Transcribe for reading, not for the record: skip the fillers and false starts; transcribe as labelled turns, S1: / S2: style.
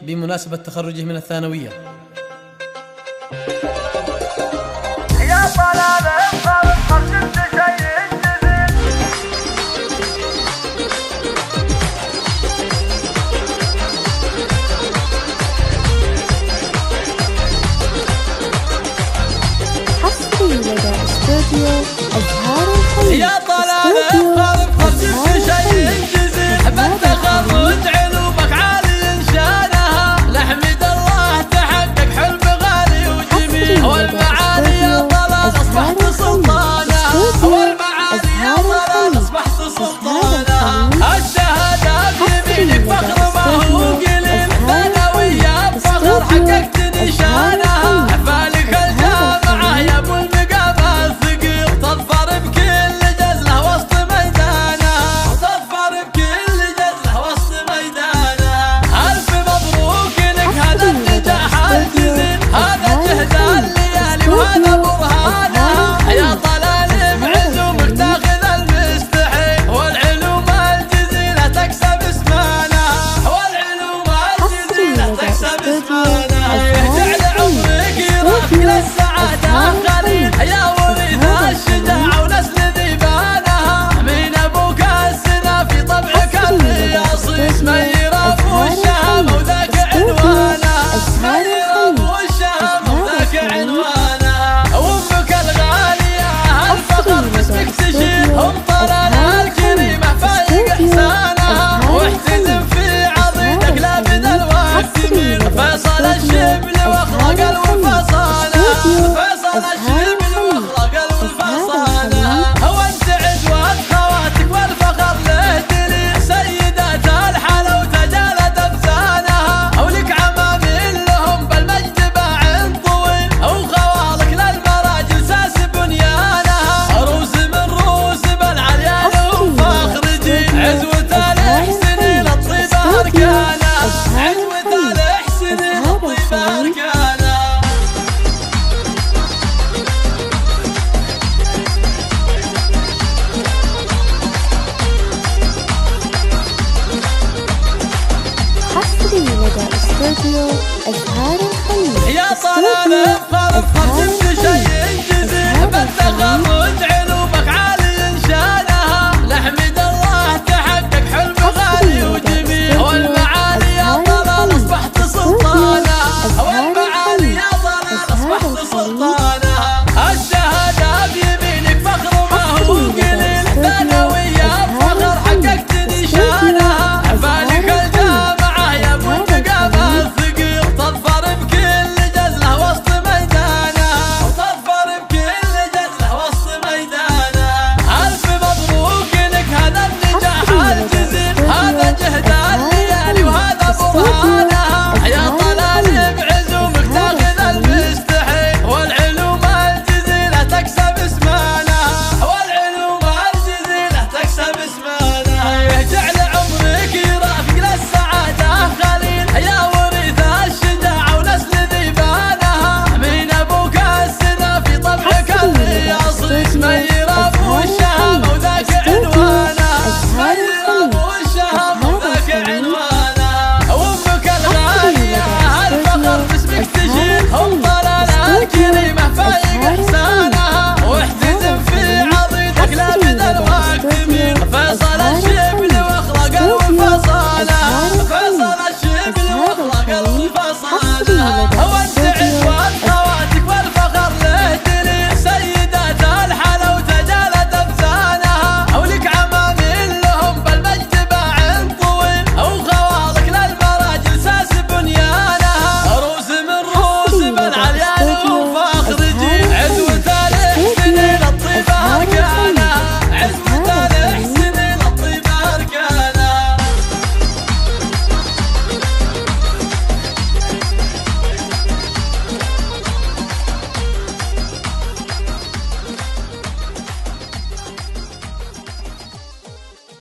S1: بمناسبة تخرجه من الثانوية.
S2: يا طلال انصرف شفت شيء جديد.
S3: حصري لدى استوديو أزهار الخليج.
S1: يا طلال انصرف شفت شيء جديد. بالتخرج علومك عالي شانها، نحمد الله تحقق حلم غالي وجميل. والمعالي يا طلال اصبحت سلطانها، والمعالي يا طلال اصبحت سلطانها. الشهادة بيمينك فخر ما هو قليل، ثانوية بفخر حققت نشانها. فالك الجامعة يا ابو المقام الثقيل، تظفر بكل جزلة وسط ميدانها، تظفر بكل جزلة وسط ميدانها. ألف مبروك لك هذا النجاح الجزيل، هذا جهد الليالي وهذا برهانها. يا طلال بعلومك تاخذ المستحيل، والعلوم الجزيلة تكسب اسمانها، والعلوم الجزيلة تكسب اسمانها. جعل عمرك يرافق للسعادة خليل، يا وريث الشجاعة ونسل ذيبانها. من أبوك السنا في طبعك الرياصي، اسمه يرافق الشهامة وذاك عنوانها، اسمه يرافق الشهامة وذاك عنوانها. وأمك الغالية الفخر باسمك تشيل، أم طلال الكريمة فايق إحسانها. واحتزم في عضيدك لا بدل واكتمل، فيصل الشبل واخرق الوفصانة، فيصل الشبل واخرق الوفصانة. وانسعد وخواتك والفخر له دليل، سيدات الحلا وتجالت افزانها. ولك عمامل لهم بالمجد باع طويل، وخوالك للمراجل ساس بنيانها. روس من روس بالعليان وفخر جيل، عزوة الاحسنين الطيبة اركانها، عزوة الاحسنين الطيبة اركانها.
S3: حصري لدى استوديو أزهار الخليج.
S1: يا طلال فرف شفت شيء جديد. بالتخرج علومك عالي شانها، نحمد الله تحقق حلم غالي وجميل. والمعالي يا طلال اصبحت سلطانها، والمعالي يا طلال اصبحت سلطانها. الشهادة بيمينك فخر ما هو قليل، ثانوية بفخر حققت نشانها. فالك الجامعة يا ابو المقام الثقيل، تظفر بكل جزلة وسط ميدانها، تظفر بكل جزلة وسط ميدانها. ألف مبروك لك هذا النجاح الجزيل، هذا جهد الليالي وهذا برهانها. يا طلال بعزومك تاخذ المستحيل، والعلوم الجزيلة تكسب اسمانها، والعلوم الجزيلة تكسب اسمانها. جعل عمرك يرافق للسعادة خليل، يا وريث الشجاعة ونسل ذيبانها. من أبوك السنا في طبعك الرياصي، اسمه يرافق الشهامة وذاك عنوانها، اسمه يرافق الشهامة وذاك عنوانها. وأمك الغالية الفخر باسمك تشيل، أم طلال الكريمة فايق إحسانها. واحتزم في عضيدك لا بدل واكتمل، فيصل الشبل واخرق الوفصانة، فيصل الشبل واخرق الوفصانة.